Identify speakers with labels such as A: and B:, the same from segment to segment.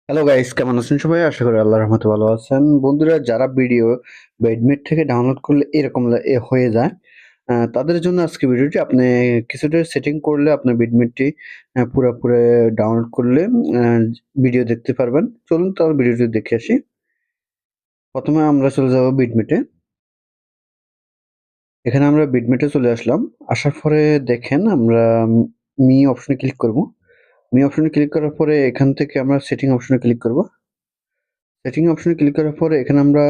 A: Hello guys, কেমন আছেন সবাই? আশা করি আল্লাহর রহমতে ভালো আছেন। বন্ধুরা, যারা ভিডিও বেডমেট থেকে ডাউনলোড করলে এরকম হয়ে যায়, তাদের জন্য আজকে ভিডিওটি। আপনি কিছুটা সেটিং করলে আপনার বেডমেটটি পুরোপুরি ডাউনলোড করলে ভিডিও দেখতে পারবেন। চলুন তাহলে ভিডিওটি দেখে আসি। প্রথমে আমরা চলে যাব বিটমেটে। এখানে আমরা বিটমেটে চলে আসলাম। আসার পরে দেখেন আমরা মি অপশনে ক্লিক করব। মি অপশনে ক্লিক করার পরে এখান থেকে আমরা সেটিং অপশনে ক্লিক করব। সেটিং অপশনে ক্লিক করার পরে এখানে আমরা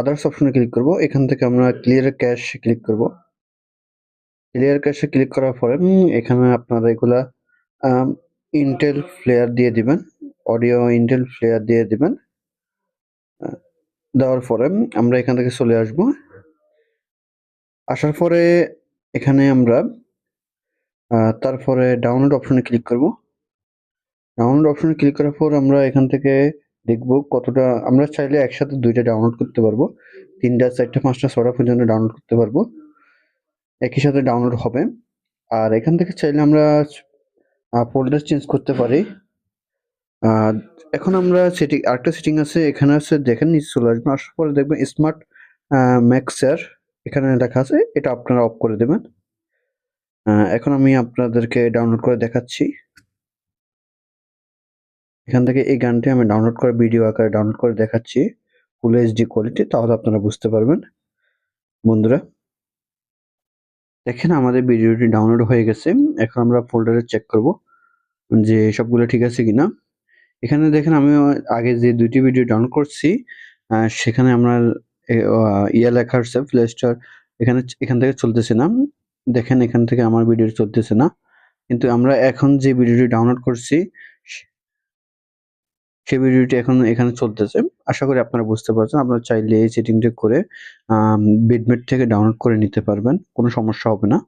A: আদার্স অপশনে ক্লিক করব। এখান থেকে আমরা ক্লিয়ার ক্যাশ ক্লিক করব। ক্লিয়ার ক্যাশে ক্লিক করার পরে এখানে আপনারা এগুলা ইন্টেল ফ্লেয়ার দিয়ে দিবেন। অডিও ইন্টেল ফ্লেয়ার দিয়ে দিবেন। দেওয়ার পরে আমরা এখান থেকে চলে আসব। আসার পরে এখানে আমরা তারপরে ডাউনলোড অপশনে ক্লিক করব। ডাউনলোড অপশনে ক্লিক করার পর আমরা এখান থেকে দেখব কতটা। আমরা চাইলে একসাথে ২ টা ডাউনলোড করতে পারবো। ৩ টা, ৪ টা, ৫ টা, ৬ টা পর্যন্ত ডাউনলোড করতে পারবো। একই সাথে ডাউনলোড হবে। আর এখান থেকে চাইলে আমরা ফোল্ডার চেঞ্জ করতে পারি। আহ, এখন আমরা আরেকটা সেটিং আছে, এখানে আছে, দেখেন নিচে চলে আসবেন। আসার পরে দেখবেন স্মার্ট ম্যাক্সার এখানে লেখা আছে, এটা আপনারা অফ করে দেবেন। এখন আমি আপনাদেরকে ডাউনলোড করে দেখাচ্ছি। এখান থেকে এই গানটি আমি ডাউনলোড করে ভিডিও আকারে ডাউনলোড করে দেখাচ্ছি ফুল এইচডি কোয়ালিটি, তাহলে আপনারা বুঝতে পারবেন। বন্ধুরা, দেখেন আমাদের ভিডিওটি ডাউনলোড হয়ে গেছে। এখন আমরা ফোল্ডারে চেক করব যে সবগুলো ঠিক আছে কিনা। এখানে দেখেন আমি আগে যে ২ টি ভিডিও ডাউনলোড করছি, সেখানে আমার লেখা আছে প্লে স্টোর। এখান থেকে চলতেছে না। দেখেন এখান থেকে আমার ভিডিও চলতেছে না। কিন্তু আমরা এখন যে ভিডিওটি ডাউনলোড করছি সে সেই ভিডিওটি এখন এখানে চলতেছে। আশা করি আপনারা বুঝতে পারছেন। আপনারা চাইলে এই সেটিংটি করে বিটমেট থেকে ডাউনলোড করে নিতে পারবেন। কোনো সমস্যা হবে না।